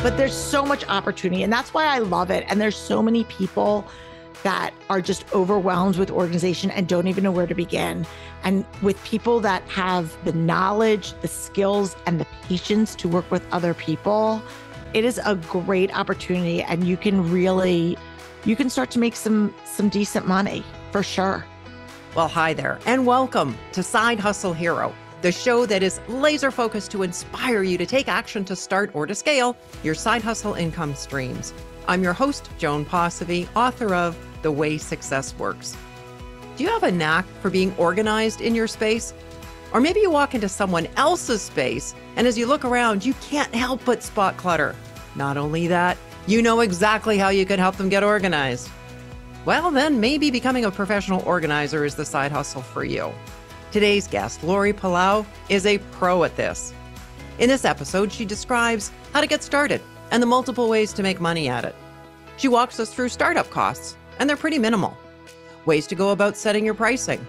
But there's so much opportunity, and that's why I love it. And there's so many people that are just overwhelmed with organization and don't even know where to begin. And with people that have the knowledge, the skills, and the patience to work with other people, it is a great opportunity. And you can start to make some decent money for sure. Well, hi there, and welcome to Side Hustle Hero, the show that is laser focused to inspire you to take action to start or to scale your side hustle income streams. I'm your host, Joan Posivy, author of The Way Success Works. Do you have a knack for being organized in your space? Or maybe you walk into someone else's space, and as you look around, you can't help but spot clutter. Not only that, you know exactly how you can help them get organized. Well, then maybe becoming a professional organizer is the side hustle for you. Today's guest, Laurie Palau, is a pro at this. In this episode, she describes how to get started and the multiple ways to make money at it. She walks us through startup costs, and they're pretty minimal. Ways to go about setting your pricing.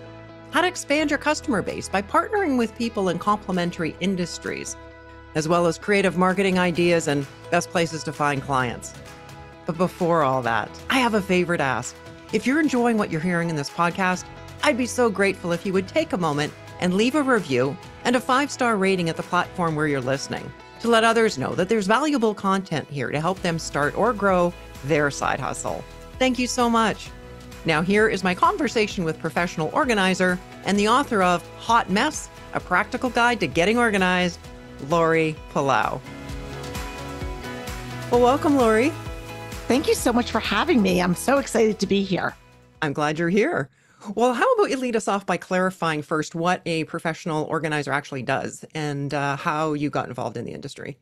How to expand your customer base by partnering with people in complementary industries, as well as creative marketing ideas and best places to find clients. But before all that, I have a favor to ask. If you're enjoying what you're hearing in this podcast, I'd be so grateful if you would take a moment and leave a review and a 5-star rating at the platform where you're listening to let others know that there's valuable content here to help them start or grow their side hustle. Thank you so much. Now here is my conversation with professional organizer and the author of Hot Mess, A Practical Guide to Getting Organized, Laurie Palau. Well, welcome, Laurie. Thank you so much for having me. I'm so excited to be here. I'm glad you're here. Well, how about you lead us off by clarifying first what a professional organizer actually does and how you got involved in the industry?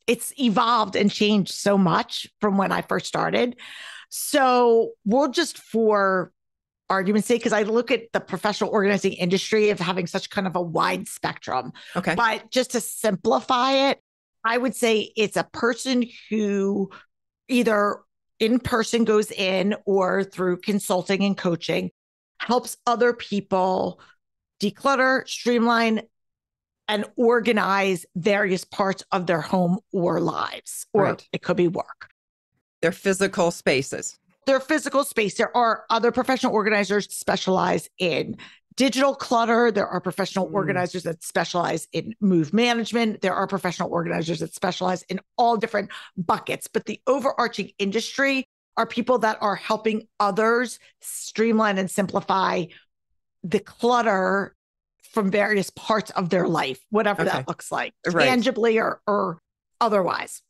It's evolved and changed so much from when I first started. So we'll just, for argument's sake, because I look at the professional organizing industry of having such kind of a wide spectrum. Okay. But just to simplify it, I would say it's a person who either in person goes in or through consulting and coaching helps other people declutter, streamline, and organize various parts of their home or lives, or It could be work. Their physical spaces. Their physical space. There are other professional organizers that specialize in digital clutter. There are professional organizers that specialize in move management. There are professional organizers that specialize in all different buckets. But the overarching industry are people that are helping others streamline and simplify the clutter from various parts of their life, whatever that looks like, tangibly or otherwise.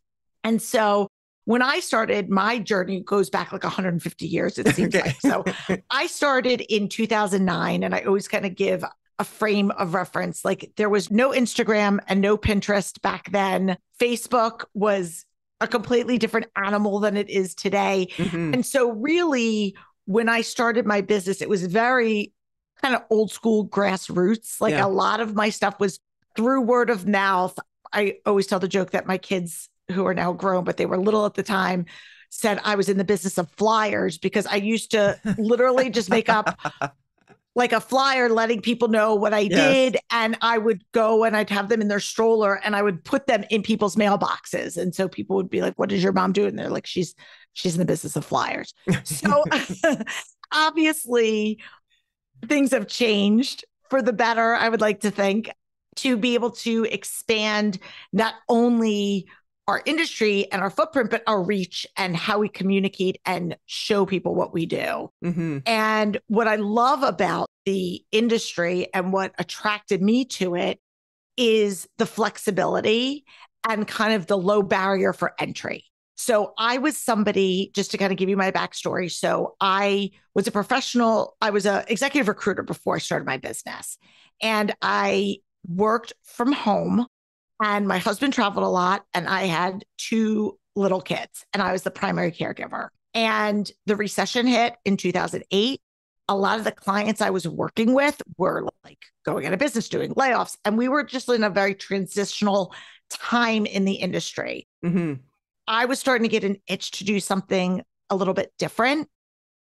And so when I started, my journey goes back like 150 years, it seems like. So I started in 2009, and I always kind of give a frame of reference. Like there was no Instagram and no Pinterest back then. Facebook was a completely different animal than it is today. Mm-hmm. And so really, when I started my business, it was very kind of old school grassroots. Like a lot of my stuff was through word of mouth. I always tell the joke that my kids, who are now grown, but they were little at the time, said I was in the business of flyers because I used to literally just make up like a flyer letting people know what I did. And I would go and I'd have them in their stroller and I would put them in people's mailboxes. And so people would be like, what does your mom do? And they're like, she's in the business of flyers. So obviously things have changed for the better, I would like to think, to be able to expand not only our industry and our footprint, but our reach and how we communicate and show people what we do. Mm-hmm. And what I love about the industry and what attracted me to it is the flexibility and kind of the low barrier for entry. So I was somebody, just to kind of give you my backstory. So I was an executive recruiter before I started my business. And I worked from home. And my husband traveled a lot, and I had 2 little kids, and I was the primary caregiver. And the recession hit in 2008. A lot of the clients I was working with were like going out of business, doing layoffs. And we were just in a very transitional time in the industry. Mm-hmm. I was starting to get an itch to do something a little bit different.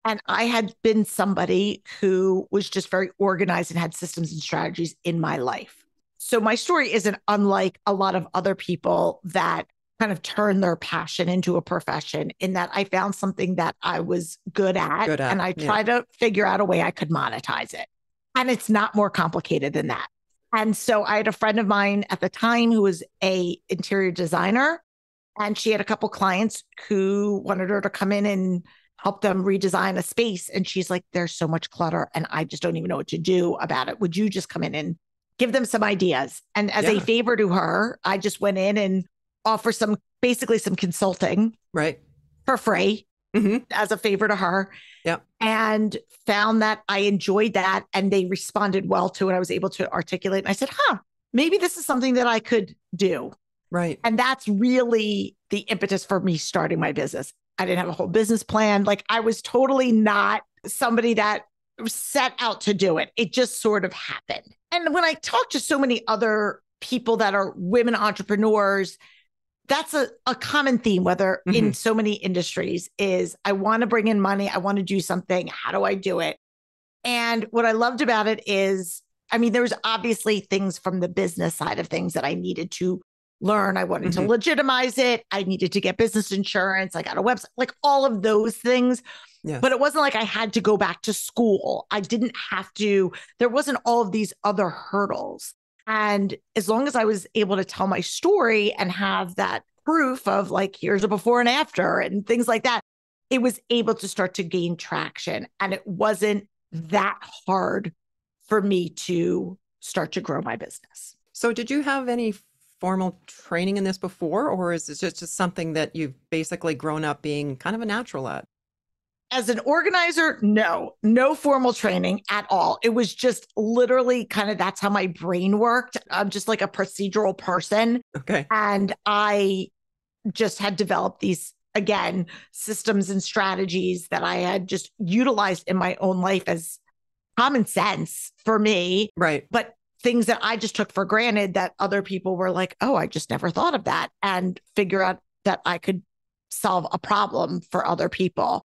And I had been somebody who was just very organized and had systems and strategies in my life. So my story isn't unlike a lot of other people that kind of turn their passion into a profession, in that I found something that I was good at, and I tried to figure out a way I could monetize it. And it's not more complicated than that. And so I had a friend of mine at the time who was a interior designer, and she had a couple clients who wanted her to come in and help them redesign a space. And she's like, there's so much clutter and I just don't even know what to do about it. Would you just come in and give them some ideas? And as a favor to her, I just went in and offer basically some consulting for free as a favor to her. And found that I enjoyed that and they responded well to it. I was able to articulate. And I said, maybe this is something that I could do. And that's really the impetus for me starting my business. I didn't have a whole business plan. Like, I was totally not somebody that set out to do it. It just sort of happened. And when I talk to so many other people that are women entrepreneurs, that's a common theme, whether in so many industries, is I want to bring in money. I want to do something. How do I do it? And what I loved about it is, I mean, there was obviously things from the business side of things that I needed to learn. I wanted to legitimize it. I needed to get business insurance. I got a website, like all of those things. But it wasn't like I had to go back to school. I didn't have to, there wasn't all of these other hurdles. And as long as I was able to tell my story and have that proof of like, here's a before and after and things like that, it was able to start to gain traction. And it wasn't that hard for me to start to grow my business. So did you have any formal training in this before, or is this just something that you've basically grown up being kind of a natural at? As an organizer, no formal training at all. It was just literally kind of, that's how my brain worked. I'm just like a procedural person. And I just had developed these, again, systems and strategies that I had just utilized in my own life as common sense for me. But things that I just took for granted that other people were like, oh, I just never thought of that, and figure out that I could solve a problem for other people.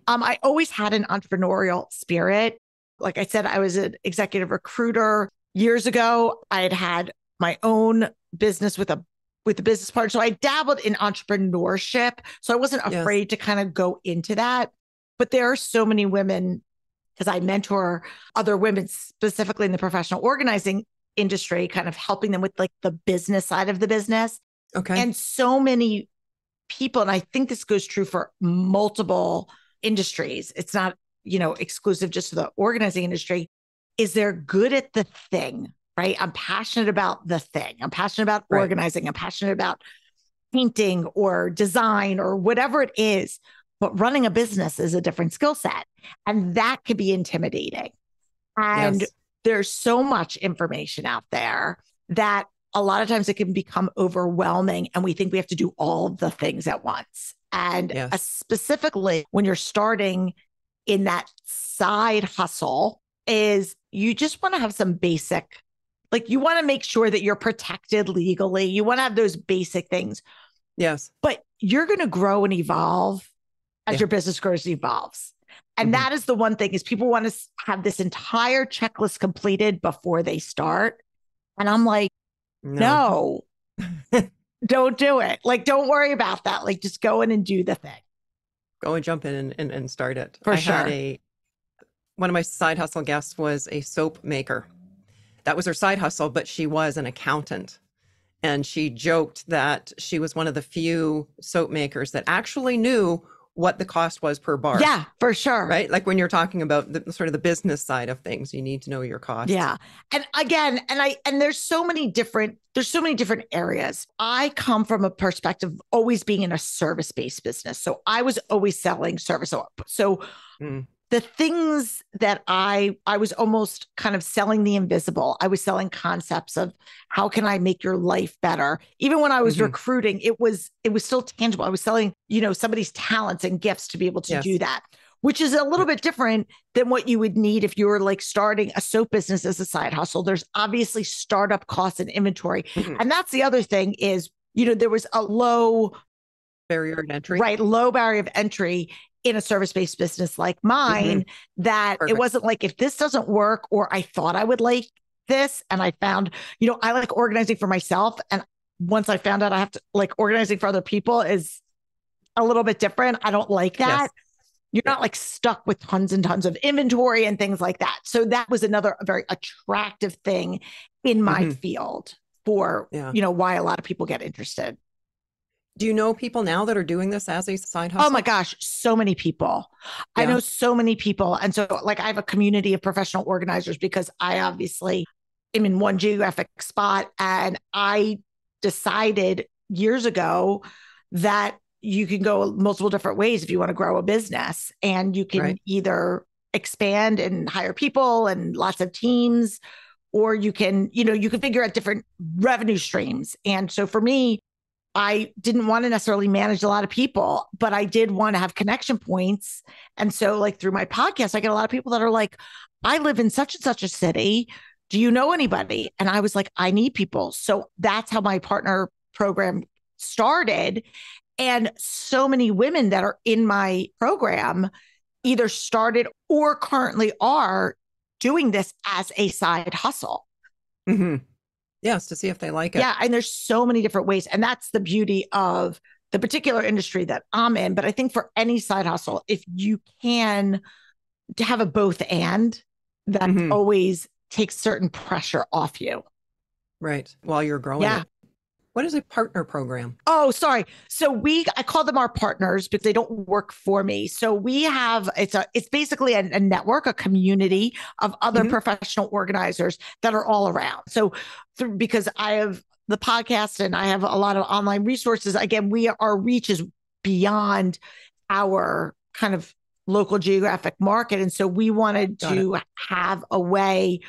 I always had an entrepreneurial spirit. Like I said, I was an executive recruiter years ago. I had my own business with a business partner. So I dabbled in entrepreneurship. So I wasn't afraid to kind of go into that. But there are so many women, because I mentor other women specifically in the professional organizing industry, kind of helping them with like the business side of the business. And so many people, and I think this goes true for multiple industries, it's not, exclusive just to the organizing industry, is they're good at the thing, right? I'm passionate about the thing. I'm passionate about organizing. I'm passionate about painting or design or whatever it is. But running a business is a different skill set. And that could be intimidating. And there's so much information out there that a lot of times it can become overwhelming. And we think we have to do all the things at once. And specifically when you're starting in that side hustle, is you just want to have some basic, like you want to make sure that you're protected legally. You want to have those basic things. But you're going to grow and evolve as your business grows and evolves. And that is the one thing, is people want to have this entire checklist completed before they start. And I'm like, no, don't do it. Like, don't worry about that. Like, just go in and do the thing. Go and jump in and start it. For I sure. had one of my side hustle guests was a soap maker. That was her side hustle, but she was an accountant. And she joked that she was one of the few soap makers that actually knew what the cost was per bar. Yeah, for sure. Right? Like when you're talking about the sort of the business side of things, you need to know your costs. Yeah. And again, and there's so many different areas. I come from a perspective of always being in a service-based business. So I was always selling service. So the things that I was almost kind of selling the invisible. I was selling concepts of how can I make your life better? Even when I was recruiting, it was still tangible. I was selling, somebody's talents and gifts to be able to do that, which is a little bit different than what you would need if you were like starting a soap business as a side hustle. There's obviously startup costs and inventory. And that's the other thing is, there was a low barrier of entry, low barrier of entry in a service-based business like mine, that it wasn't like, if this doesn't work, or I thought I would like this, and I found, I like organizing for myself, and once I found out I have to like organizing for other people is a little bit different. I don't like that. Yes. You're not like stuck with tons and tons of inventory and things like that. So that was another very attractive thing in my field for, why a lot of people get interested. Do you know people now that are doing this as a side hustle? Oh my gosh, so many people. Yeah. I know so many people. And so like I have a community of professional organizers because I obviously am in one geographic spot. And I decided years ago that you can go multiple different ways if you want to grow a business, and you can either expand and hire people and lots of teams, or you can figure out different revenue streams. And so for me, I didn't want to necessarily manage a lot of people, but I did want to have connection points. And so like through my podcast, I get a lot of people that are like, I live in such and such a city. Do you know anybody? And I was like, I need people. So that's how my partner program started. And so many women that are in my program either started or currently are doing this as a side hustle. Yes, to see if they like it. Yeah. And there's so many different ways. And that's the beauty of the particular industry that I'm in. But I think for any side hustle, if you can have a both and, that always takes certain pressure off you. Right. While you're growing it. What is a partner program? Oh, sorry. So I call them our partners because they don't work for me. So we have, it's basically a network, a community of other professional organizers that are all around. So because I have the podcast and I have a lot of online resources, again, our reach is beyond our kind of local geographic market. And so we wanted to have a way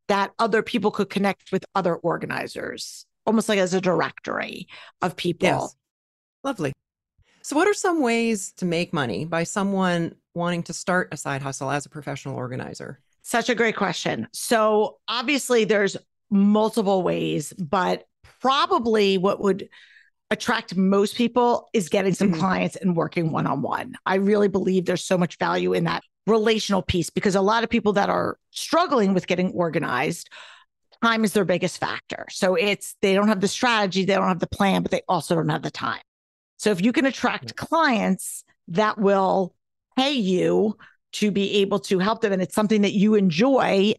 that other people could connect with other organizers, almost like as a directory of people. Yes. Lovely. So what are some ways to make money by someone wanting to start a side hustle as a professional organizer? Such a great question. So obviously there's multiple ways, but probably what would attract most people is getting some clients and working one-on-one. I really believe there's so much value in that relational piece, because a lot of people that are struggling with getting organized, time is their biggest factor. So they don't have the strategy, they don't have the plan, but they also don't have the time. So if you can attract clients that will pay you to be able to help them, and it's something that you enjoy,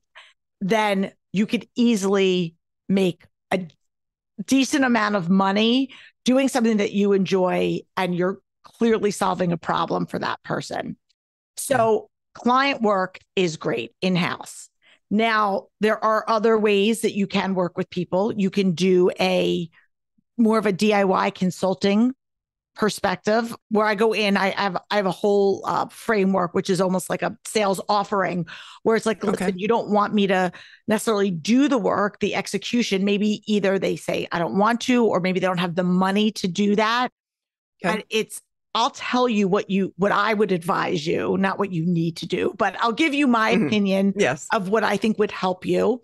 then you could easily make a decent amount of money doing something that you enjoy, and you're clearly solving a problem for that person. So client work is great in-house. Now, there are other ways that you can work with people. You can do more of a DIY consulting perspective where I go in, I have a whole framework, which is almost like a sales offering, where it's like, listen, you don't want me to necessarily do the work, the execution. Maybe either they say, I don't want to, or maybe they don't have the money to do that. And I'll tell you what I would advise you, not what you need to do, but I'll give you my opinion of what I think would help you.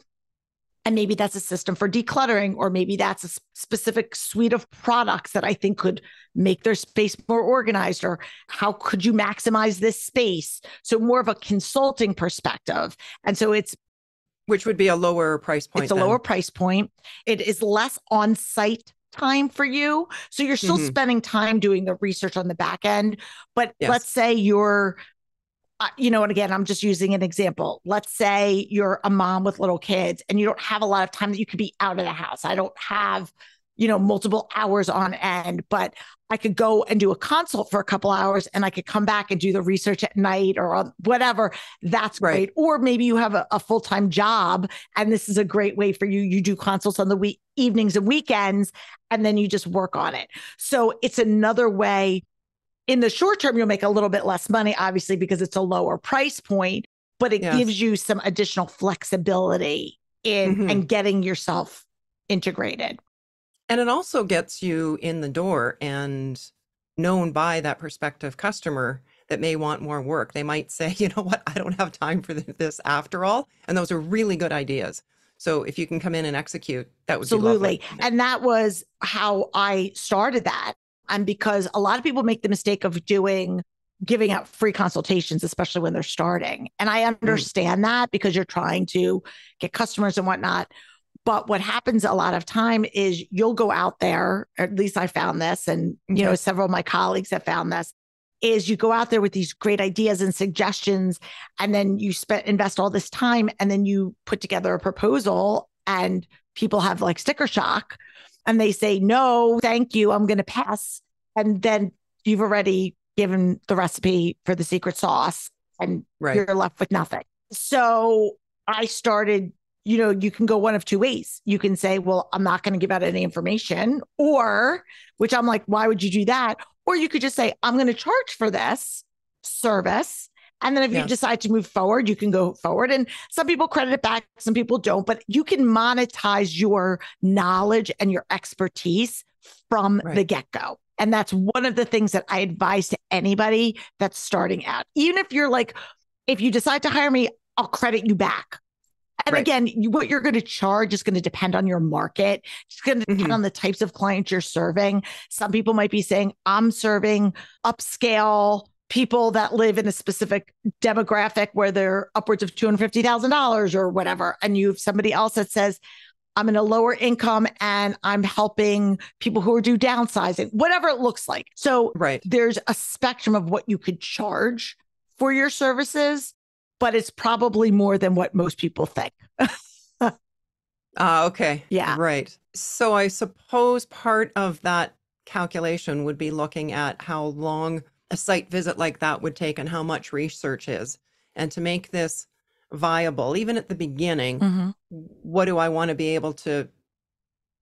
And maybe that's a system for decluttering, or maybe that's a specific suite of products that I think could make their space more organized, or how could you maximize this space? So more of a consulting perspective. And so which would be a lower price point. It's a lower price point. It is less on-site time for you. So you're still spending time doing the research on the back end. But let's say you're, and again, I'm just using an example. Let's say you're a mom with little kids and you don't have a lot of time that you could be out of the house. I don't have, multiple hours on end, but I could go and do a consult for a couple hours, and I could come back and do the research at night or whatever. That's great. Or maybe you have a full-time job, and this is a great way for you. You do consults on the evenings and weekends, and then you just work on it. So it's another way. In the short term, you'll make a little bit less money, obviously, because it's a lower price point, but it gives you some additional flexibility in getting yourself integrated. And it also gets you in the door and known by that prospective customer that may want more work. They might say, you know what, I don't have time for this after all. And those are really good ideas. So if you can come in and execute, that would be lovely. And that was how I started that. And because a lot of people make the mistake of giving out free consultations, especially when they're starting. And I understand that, because you're trying to get customers and whatnot. But what happens a lot of time is you'll go out there, or at least I found this, and several of my colleagues have found this, is you go out there with these great ideas and suggestions, and then you invest all this time, and then you put together a proposal, and people have like sticker shock, and they say, no, thank you, I'm going to pass. And then you've already given the recipe for the secret sauce, and you're left with nothing. So I started, you can go one of two ways. You can say, well, I'm not going to give out any information, or, which I'm like, why would you do that? Or you could just say, I'm going to charge for this service. And then if you decide to move forward, you can go forward. And some people credit it back, some people don't, but you can monetize your knowledge and your expertise from the get-go. And that's one of the things that I advise to anybody that's starting out. Even if you're like, if you decide to hire me, I'll credit you back. And again, what you're going to charge is going to depend on your market. It's going to depend on the types of clients you're serving. Some people might be saying, I'm serving upscale people that live in a specific demographic where they're upwards of $250,000 or whatever. And you have somebody else that says, I'm in a lower income and I'm helping people who are downsizing, whatever it looks like. So there's a spectrum of what you could charge for your services, but it's probably more than what most people think. Okay. Yeah. Right. So I suppose part of that calculation would be looking at how long a site visit like that would take and how much research is. And to make this viable, even at the beginning, what do I want to be able to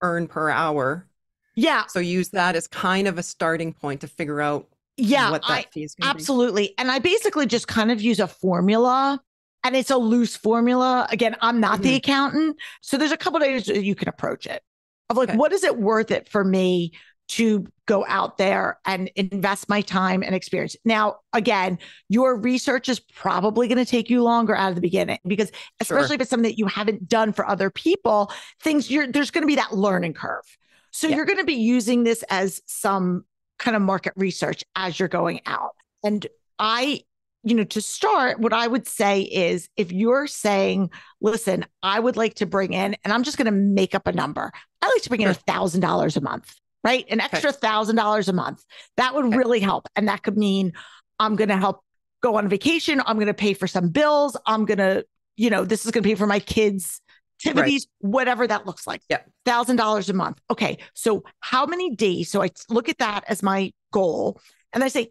earn per hour? Yeah. So use that as kind of a starting point to figure out what that fee is going to be. Absolutely. And I basically just kind of use a formula, and it's a loose formula. Again, I'm not the accountant. So there's a couple of ways you can approach it of like, what is it worth it for me to go out there and invest my time and experience? Now, again, your research is probably going to take you longer out of the beginning, because especially if it's something that you haven't done for other people, there's going to be that learning curve. So you're going to be using this as some kind of market research as you're going out. And to start, what I would say is, if you're saying, listen, I would like to bring in, and I'm just going to make up a number, I like to bring in $1,000 a month, right? An extra $1,000 a month. That would really help. And that could mean I'm going to help go on vacation. I'm going to pay for some bills. I'm going to, this is going to pay for my kids' activities, whatever that looks like. $1,000 a month. Okay. So how many days? So I look at that as my goal. And I say,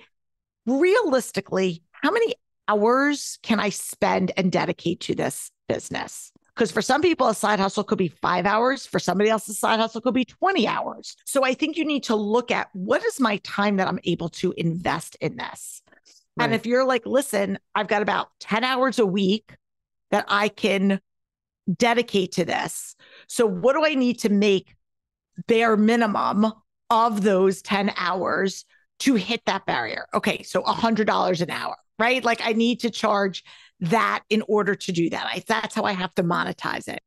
realistically, how many hours can I spend and dedicate to this business? Because for some people, a side hustle could be 5 hours. For somebody else, a side hustle could be 20 hours. So I think you need to look at, what is my time that I'm able to invest in this? And if you're like, listen, I've got about 10 hours a week that I can dedicate to this. So what do I need to make bare minimum of those 10 hours to hit that barrier? Okay, so $100 an hour, right? Like, I need to charge that in order to do that. That's how I have to monetize it.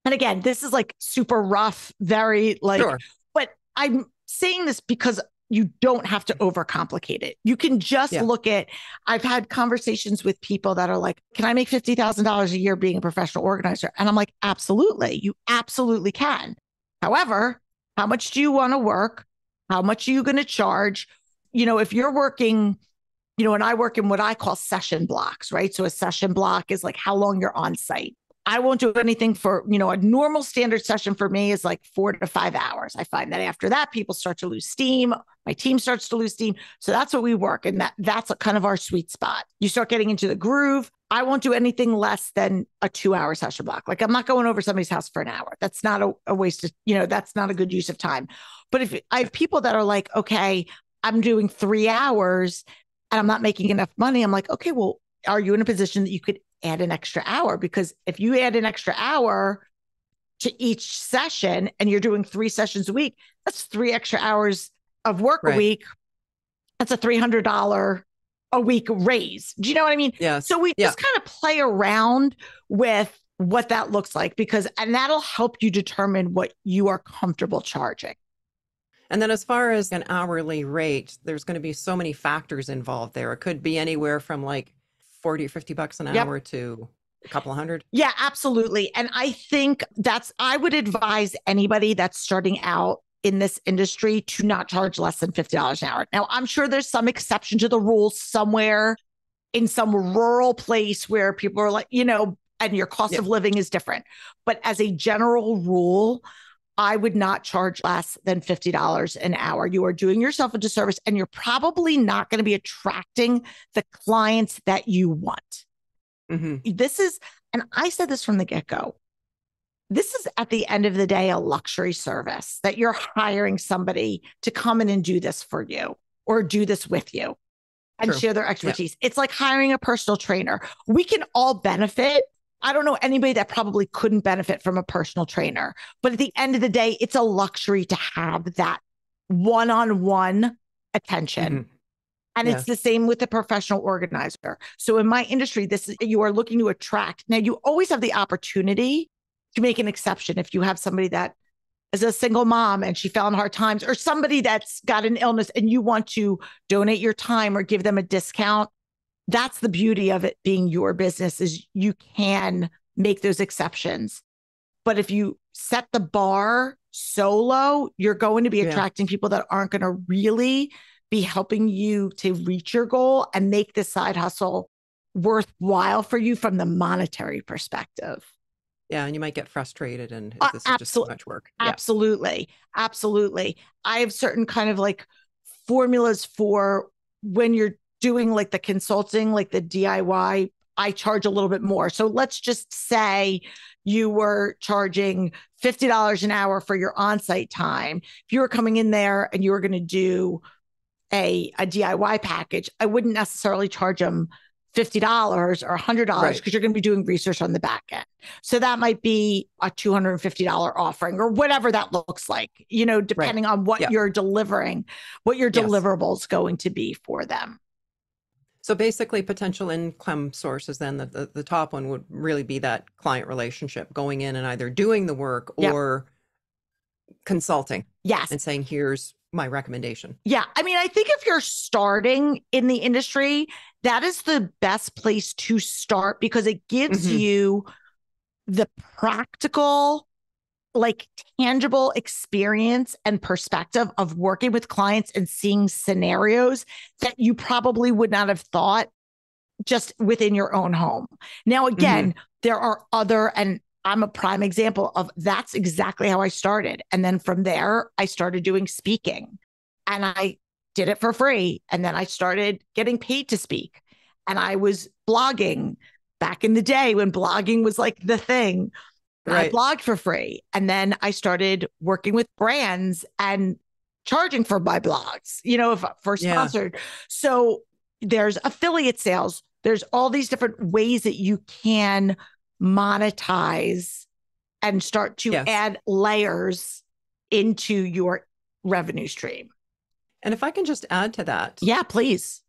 And again, this is like super rough, very but I'm saying this because you don't have to overcomplicate it. You can just look at, I've had conversations with people that are like, can I make $50,000 a year being a professional organizer? And I'm like, absolutely. You absolutely can. However, how much do you want to work? How much are you going to charge? If you're working, and I work in what I call session blocks, right? So a session block is like how long you're on site. I won't do anything for, a normal standard session for me is like 4 to 5 hours. I find that after that, people start to lose steam. My team starts to lose steam. So that's what we work. And that's kind of our sweet spot. You start getting into the groove. I won't do anything less than a 2-hour session block. Like, I'm not going over somebody's house for an hour. That's not a waste of, that's not a good use of time. But if I have people that are like, okay, I'm doing 3 hours and I'm not making enough money, I'm like, okay, well, are you in a position that you could add an extra hour? Because if you add an extra hour to each session and you're doing 3 sessions a week, that's 3 extra hours of work a week. That's a $300 a week raise. Do you know what I mean? Yes. So we just kind of play around with what that looks like, and that'll help you determine what you are comfortable charging. And then as far as an hourly rate, there's going to be so many factors involved there. It could be anywhere from like 40 or $50 an hour to A couple of hundred? Yeah, absolutely. And I think I would advise anybody that's starting out in this industry to not charge less than $50 an hour. Now, I'm sure there's some exception to the rule somewhere in some rural place where people are like, and your cost of living is different. But as a general rule, I would not charge less than $50 an hour. You are doing yourself a disservice, and you're probably not going to be attracting the clients that you want. And I said this from the get-go, this is at the end of the day, a luxury service that you're hiring somebody to come in and do this for you or do this with you and share their expertise. It's like hiring a personal trainer. We can all benefit. I don't know anybody that probably couldn't benefit from a personal trainer, but at the end of the day, it's a luxury to have that one-on-one attention. And it's the same with the professional organizer. So in my industry, you are looking to attract. Now, you always have the opportunity to make an exception if you have somebody that is a single mom and she fell in hard times, or somebody that's got an illness and you want to donate your time or give them a discount. That's the beauty of it being your business, is you can make those exceptions. But if you set the bar so low, you're going to be attracting people that aren't going to really be helping you to reach your goal and make this side hustle worthwhile for you from the monetary perspective. Yeah, and you might get frustrated and this is just too much work. Absolutely. Absolutely. I have certain kind of like formulas for when you're doing like the consulting, like the DIY, I charge a little bit more. So let's just say you were charging $50 an hour for your on-site time. If you were coming in there and you were going to do a DIY package, I wouldn't necessarily charge them $50 or $100 because you're going to be doing research on the back end. So that might be a $250 offering or whatever that looks like, depending on what you're delivering, what your deliverable is going to be for them. So basically potential income sources, then the top one would really be that client relationship, going in and either doing the work or consulting. Yes. And saying, here's my recommendation. Yeah. I mean, I think if you're starting in the industry, that is the best place to start because it gives you the practical, like tangible experience and perspective of working with clients and seeing scenarios that you probably would not have thought just within your own home. Now, again, there are and I'm a prime example of that's exactly how I started. And then from there, I started doing speaking and I did it for free. And then I started getting paid to speak. And I was blogging back in the day when blogging was like the thing. I blogged for free. And then I started working with brands and charging for my blogs, for sponsored. So there's affiliate sales. There's all these different ways that you can monetize and start to add layers into your revenue stream. And if I can just add to that. Yeah, please.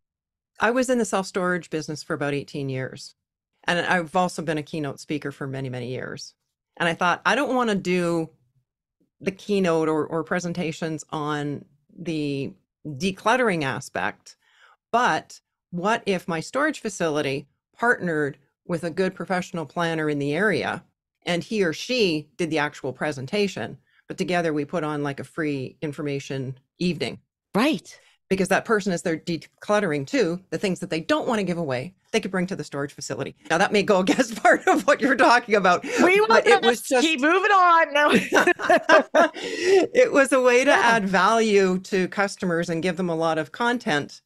I was in the self-storage business for about 18 years. And I've also been a keynote speaker for many, many years. And I thought, I don't want to do the keynote or presentations on the decluttering aspect, but what if my storage facility partnered with a good professional planner in the area and he or she did the actual presentation, but together we put on like a free information evening. Right. Because that person, as they're decluttering too, the things that they don't want to give away, they could bring to the storage facility. Now that may go against part of what you're talking about. We want to keep moving on. No. It was a way to add value to customers and give them a lot of content,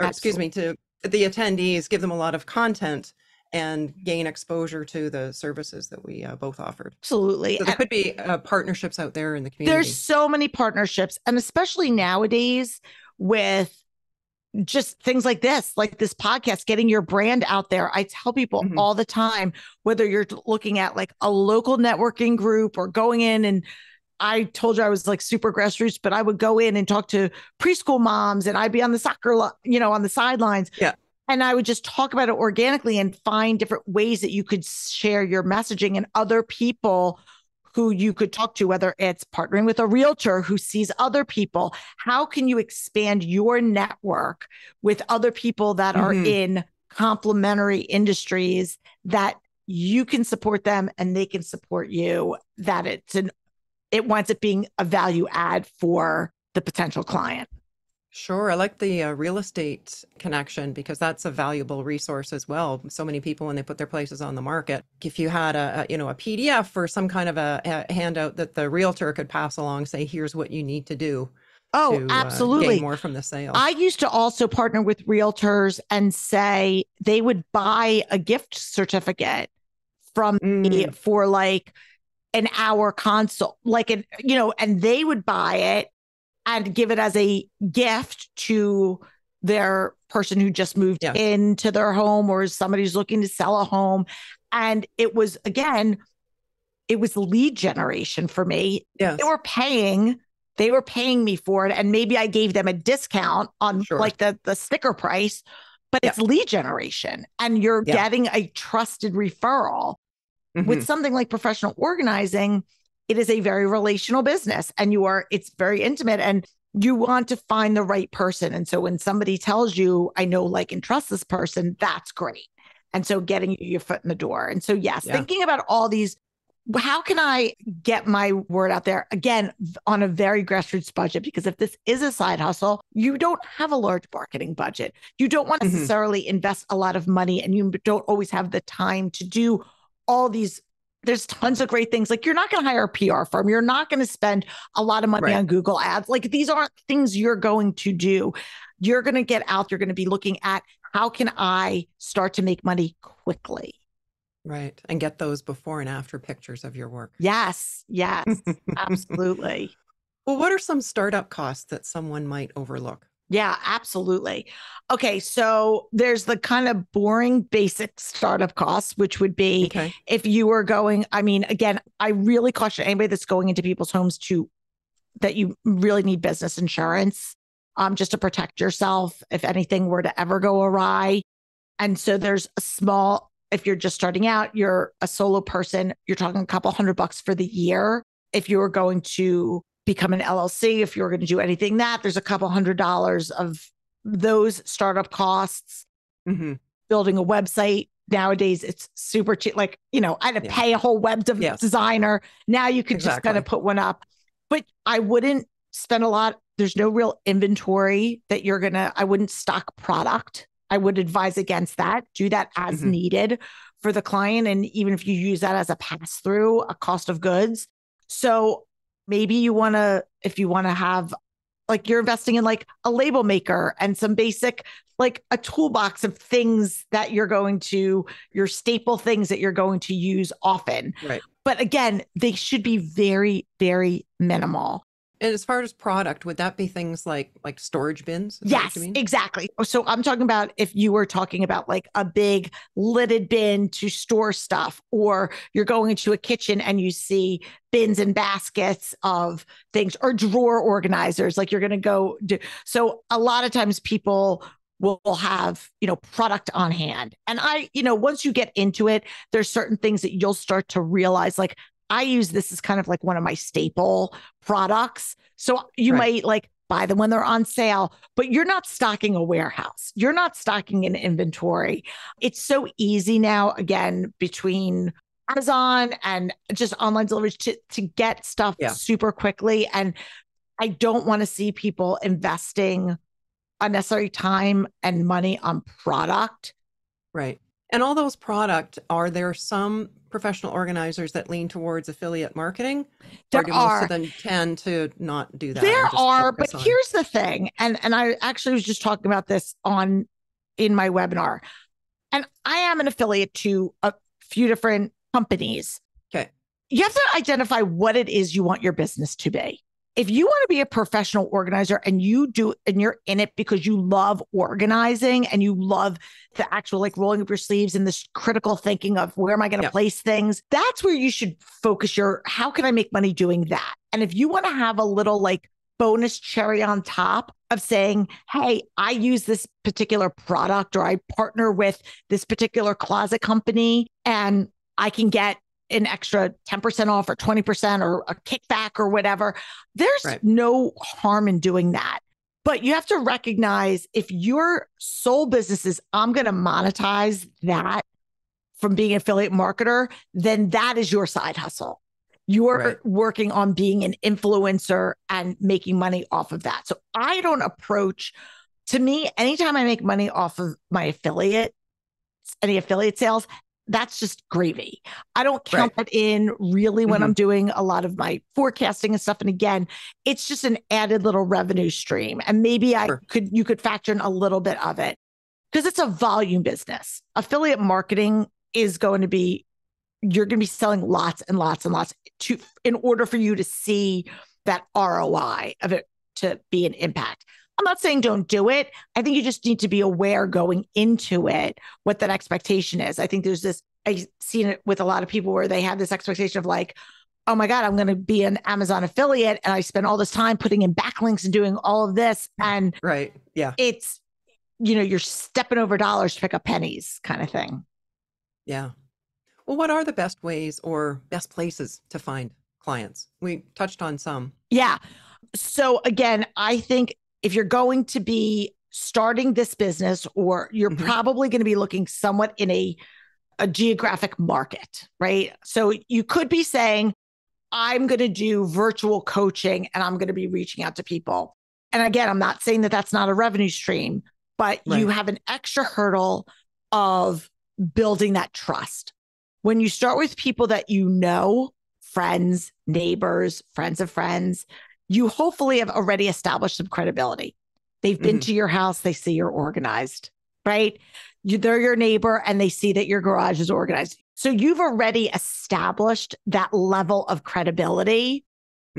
or to the attendees, give them a lot of content and gain exposure to the services that we both offered. Absolutely. So there could be partnerships out there in the community. There's so many partnerships, and especially nowadays with just things like this podcast, getting your brand out there. I tell people all the time, whether you're looking at like a local networking group or going in, and I told you I was like super grassroots, but I would go in and talk to preschool moms and I'd be on the soccer, on the sidelines. Yeah. And I would just talk about it organically and find different ways that you could share your messaging and other people who you could talk to, whether it's partnering with a realtor who sees other people. How can you expand your network with other people that are in complementary industries that you can support them and they can support you, that it winds up being a value add for the potential client. Sure. I like the real estate connection because that's a valuable resource as well. So many people, when they put their places on the market, if you had a PDF or some kind of a handout that the realtor could pass along, say, here's what you need to do to absolutely. gain more from the sale. I used to also partner with realtors and say they would buy a gift certificate from me for like an hour consult, and they would buy it and give it as a gift to their person who just moved into their home, or somebody who's looking to sell a home. And it was lead generation for me. Yes. They were paying me for it. And maybe I gave them a discount on like the sticker price, but it's lead generation, and you're getting a trusted referral. With something like professional organizing, it is a very relational business, and it's very intimate, and you want to find the right person. And so when somebody tells you, I know, like, and trust this person, that's great. And so getting your foot in the door. And so, thinking about all these, how can I get my word out there, again, on a very grassroots budget? Because if this is a side hustle, you don't have a large marketing budget. You don't want to necessarily invest a lot of money, and you don't always have the time to do all these. There's tons of great things. Like, you're not going to hire a PR firm. You're not going to spend a lot of money on Google ads. Like, these aren't things you're going to do. You're going to get out. You're going to be looking at, how can I start to make money quickly? Right. And get those before and after pictures of your work. Yes, absolutely. Well, what are some startup costs that someone might overlook? Yeah, absolutely. Okay, so there's the kind of boring basic startup costs, which would be if you were going, again, I really caution anybody that's going into people's homes that you really need business insurance, just to protect yourself if anything were to ever go awry. And so there's if you're just starting out, you're a solo person, you're talking a couple $100 for the year. If you were going to become an LLC, if you're going to do anything there's a couple $100 of those startup costs. Building a website nowadays, it's super cheap. Like, I had to pay a whole web designer. Now you could just kind of put one up, but I wouldn't spend a lot. There's no real inventory that I wouldn't stock product. I would advise against that. Do that as needed for the client. And even if you use that as a pass through, a cost of goods. So maybe if you want to have, like, you're investing in like a label maker and some basic, like a toolbox of things that your staple things that you're going to use often. Right. But again, they should be very, very minimal. And as far as product, would that be things like storage bins? Yes, exactly. So I'm talking about, if you were talking about like a big lidded bin to store stuff, or you're going into a kitchen and you see bins and baskets of things, or drawer organizers, like you're going to go do. So a lot of times people will have, product on hand. And once you get into it, there's certain things that you'll start to realize, like, I use this as kind of like one of my staple products. So you might like buy them when they're on sale, but you're not stocking a warehouse. You're not stocking an inventory. It's so easy now, again, between Amazon and just online delivery to get stuff super quickly. And I don't want to see people investing unnecessary time and money on product. Right. And all those are there some professional organizers that lean towards affiliate marketing? There or do are. Most of them tend to not do that? There are, but here's the thing. And I actually was just talking about this in my webinar. And I am an affiliate to a few different companies. Okay. You have to identify what it is you want your business to be. If you want to be a professional organizer and you're in it because you love organizing and you love the actual, like, rolling up your sleeves and this critical thinking of where am I going to place things, that's where you should focus how can I make money doing that? And if you want to have a little like bonus cherry on top of saying, hey, I use this particular product, or I partner with this particular closet company and I can get an extra 10% off or 20% or a kickback or whatever, there's no harm in doing that. But you have to recognize, if your sole business is, I'm going to monetize that from being an affiliate marketer, then that is your side hustle. You're working on being an influencer and making money off of that. So I don't approach, to me, anytime I make money off of my any affiliate sales, that's just gravy. I don't count that in really when I'm doing a lot of my forecasting and stuff. And again, it's just an added little revenue stream. And maybe you could factor in a little bit of it because it's a volume business. Affiliate marketing is going to be, you're going to be selling lots and lots and lots in order for you to see that ROI of it to be an impact. I'm not saying don't do it. I think you just need to be aware going into it what that expectation is. I think there's this, I've seen it with a lot of people where they have this expectation of like, oh my God, I'm going to be an Amazon affiliate and I spend all this time putting in backlinks and doing all of this. And it's, you're stepping over dollars to pick up pennies kind of thing. Yeah. Well, what are the best ways or best places to find clients? We touched on some. Yeah. So again, I think if you're going to be starting this business, or you're probably going to be looking somewhat in a geographic market, right? So you could be saying, I'm going to do virtual coaching and I'm going to be reaching out to people. And again, I'm not saying that that's not a revenue stream, but you have an extra hurdle of building that trust. When you start with people that you know, friends, neighbors, friends of friends, you hopefully have already established some credibility. They've been to your house, they see you're organized, right? They're your neighbor and they see that your garage is organized. So you've already established that level of credibility.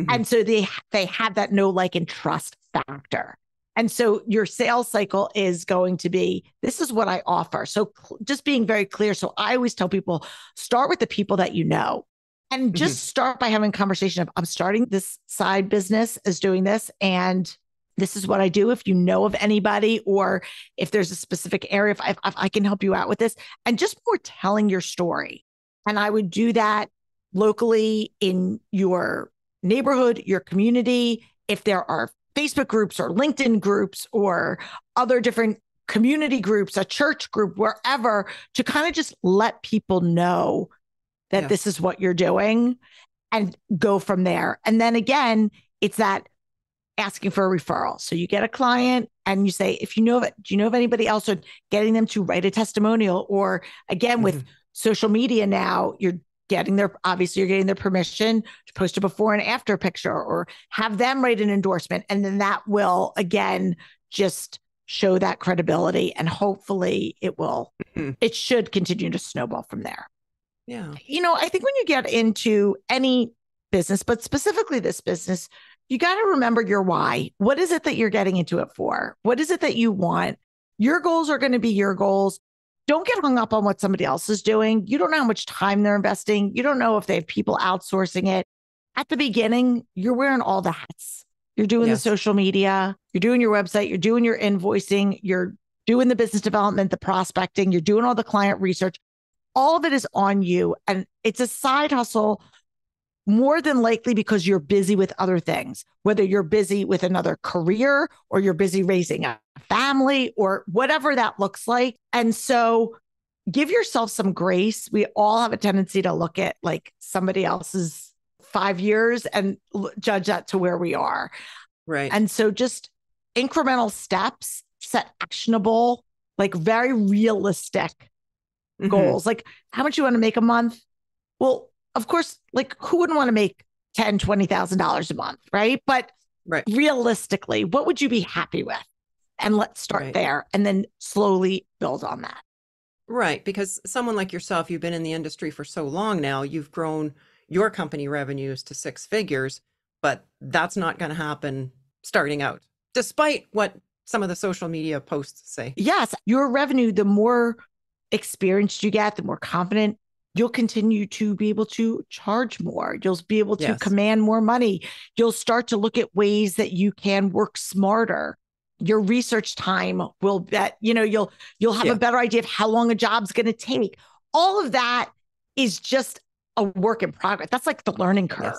And so they have that know, like, and trust factor. And so your sales cycle is going to be, this is what I offer. So just being very clear. So I always tell people, start with the people that you know. And just start by having a conversation of, I'm starting this side business as doing this. And this is what I do. If you know of anybody, or if there's a specific area, if I can help you out with this, and just more telling your story. And I would do that locally in your neighborhood, your community. If there are Facebook groups or LinkedIn groups or other different community groups, a church group, wherever, to kind of just let people know that this is what you're doing and go from there. And then again, it's that asking for a referral. So you get a client and you say, if you know of it, do you know of anybody else? Or getting them to write a testimonial, or again, with social media now, you're getting their permission to post a before and after picture, or have them write an endorsement. And then that will, again, just show that credibility, and hopefully it should continue to snowball from there. Yeah. I think when you get into any business, but specifically this business, you got to remember your why. What is it that you're getting into it for? What is it that you want? Your goals are going to be your goals. Don't get hung up on what somebody else is doing. You don't know how much time they're investing. You don't know if they have people outsourcing it. At the beginning, you're wearing all the hats. You're doing the social media, you're doing your website, you're doing your invoicing, you're doing the business development, the prospecting, you're doing all the client research. All of it is on you. And it's a side hustle more than likely because you're busy with other things, whether you're busy with another career or you're busy raising a family or whatever that looks like. And so give yourself some grace. We all have a tendency to look at like somebody else's 5 years and judge that to where we are. Right. And so just incremental steps, set actionable, like very realistic goals. Like, how much you want to make a month? Well, of course, like, who wouldn't want to make $10,000, $20,000 a month, right? But realistically, what would you be happy with? And let's start there and then slowly build on that. Right. Because someone like yourself, you've been in the industry for so long now, you've grown your company revenues to 6 figures, but that's not going to happen starting out, despite what some of the social media posts say. Yes. Your revenue, the more experienced you get, the more confident, you'll continue to be able to charge more. You'll be able to command more money. You'll start to look at ways that you can work smarter. Your research time will bet, you'll have a better idea of how long a job's going to take. All of that is just a work in progress. That's like the learning curve.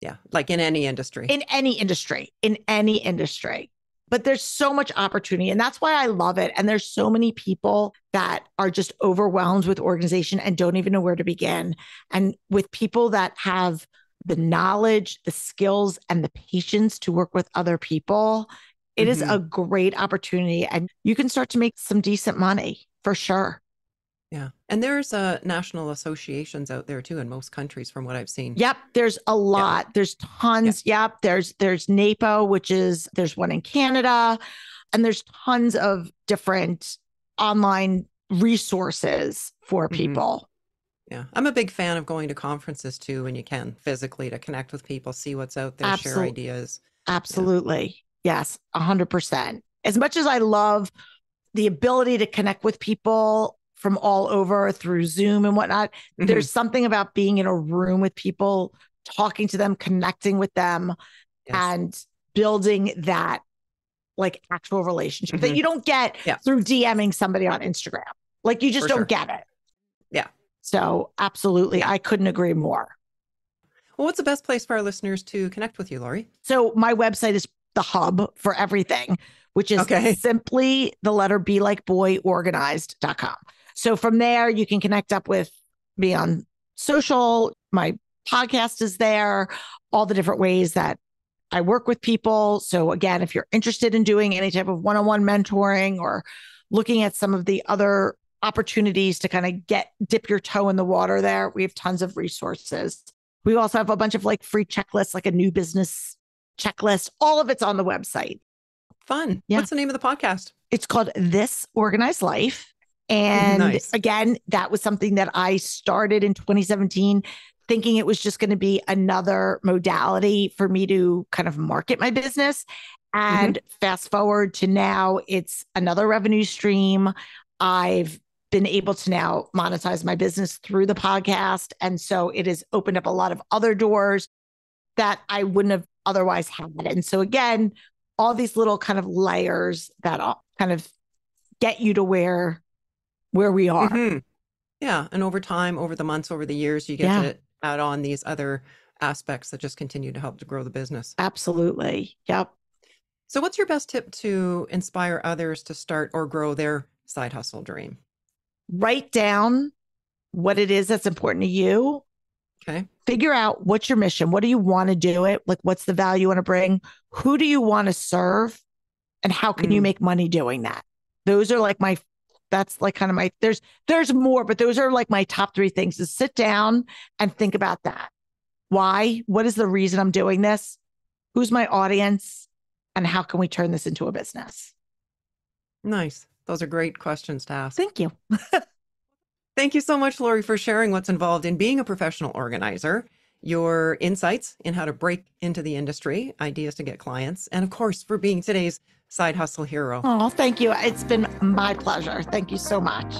Yeah. Like in any industry. In any industry. But there's so much opportunity, and that's why I love it. And there's so many people that are just overwhelmed with organization and don't even know where to begin. And with people that have the knowledge, the skills, and the patience to work with other people, it is a great opportunity. And you can start to make some decent money for sure. Yeah. And there's national associations out there too in most countries from what I've seen. Yep. There's a lot. Yeah. There's tons. Yeah. Yep. There's NAPO, there's one in Canada, and there's tons of different online resources for people. Yeah. I'm a big fan of going to conferences too, when you can physically, to connect with people, see what's out there, share ideas. Absolutely. Yeah. Yes. 100%. As much as I love the ability to connect with people from all over through Zoom and whatnot, there's something about being in a room with people, talking to them, connecting with them, and building that like actual relationship that you don't get through DMing somebody on Instagram. Like you just don't get it. Yeah. So absolutely. I couldn't agree more. Well, what's the best place for our listeners to connect with you, Laurie? So my website is the hub for everything, which is simply the letter B like boy organized.com. So from there, you can connect up with me on social. My podcast is there, all the different ways that I work with people. So again, if you're interested in doing any type of one-on-one mentoring or looking at some of the other opportunities to kind of dip your toe in the water there, we have tons of resources. We also have a bunch of like free checklists, like a new business checklist. All of it's on the website. Fun. Yeah. What's the name of the podcast? It's called This Organized Life. And again, that was something that I started in 2017, thinking it was just going to be another modality for me to kind of market my business. And fast forward to now, it's another revenue stream. I've been able to now monetize my business through the podcast. And so it has opened up a lot of other doors that I wouldn't have otherwise had. And so again, all these little kind of layers that kind of get you to where we are. Yeah. And over time, over the months, over the years, you get to add on these other aspects that just continue to help to grow the business. Absolutely. Yep. So what's your best tip to inspire others to start or grow their side hustle dream? Write down what it is that's important to you. Okay. Figure out what's your mission. What do you want to do it? Like, what's the value you want to bring? Who do you want to serve? And how can you make money doing that? Those are like that's like kind of my, there's more, but those are like my top 3 things, is sit down and think about that. Why? What is the reason I'm doing this? Who's my audience? And how can we turn this into a business? Nice. Those are great questions to ask. Thank you. Thank you so much, Laurie, for sharing what's involved in being a professional organizer, your insights in how to break into the industry, ideas to get clients, and of course, for being today's side hustle hero. Oh, thank you. It's been my pleasure. Thank you so much.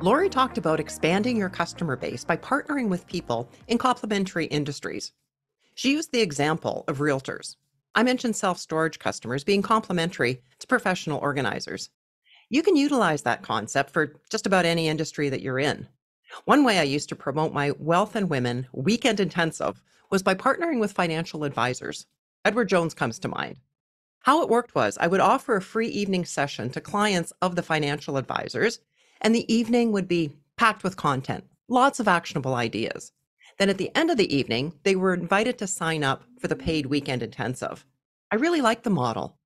Laurie talked about expanding your customer base by partnering with people in complementary industries. She used the example of realtors. I mentioned self-storage customers being complementary to professional organizers. You can utilize that concept for just about any industry that you're in. One way I used to promote my Wealth and Women Weekend Intensive was by partnering with financial advisors. Edward Jones comes to mind. How it worked was I would offer a free evening session to clients of the financial advisors, and the evening would be packed with content, lots of actionable ideas. Then at the end of the evening, they were invited to sign up for the paid weekend intensive. I really liked the model.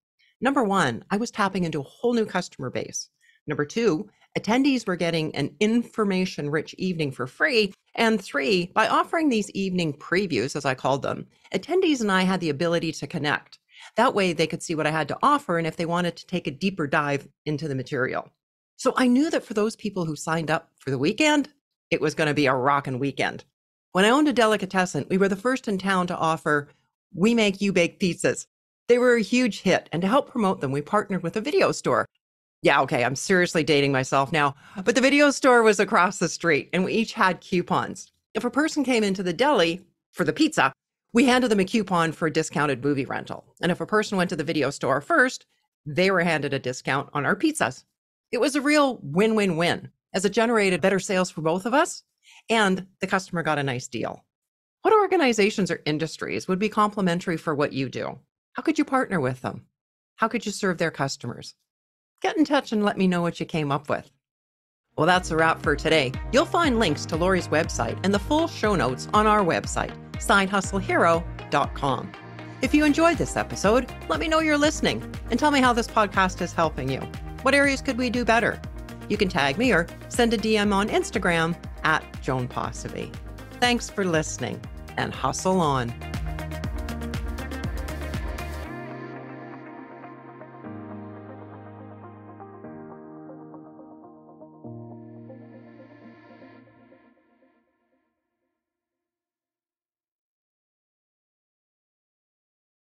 Number 1, I was tapping into a whole new customer base. Number 2, attendees were getting an information-rich evening for free. And 3, by offering these evening previews, as I called them, attendees and I had the ability to connect. That way they could see what I had to offer and if they wanted to take a deeper dive into the material. So I knew that for those people who signed up for the weekend, it was going to be a rockin' weekend. When I owned a delicatessen, we were the first in town to offer We Make You Bake pizzas. They were a huge hit, and to help promote them, we partnered with a video store. Yeah, okay, I'm seriously dating myself now, but the video store was across the street, and we each had coupons. If a person came into the deli for the pizza, we handed them a coupon for a discounted movie rental. And if a person went to the video store first, they were handed a discount on our pizzas. It was a real win-win-win, as it generated better sales for both of us, and the customer got a nice deal. What organizations or industries would be complementary for what you do? How could you partner with them? How could you serve their customers? Get in touch and let me know what you came up with. Well, that's a wrap for today. You'll find links to Laurie's website and the full show notes on our website, sidehustlehero.com. If you enjoyed this episode, let me know you're listening and tell me how this podcast is helping you. What areas could we do better? You can tag me or send a DM on Instagram @Joan Posivy. Thanks for listening and hustle on.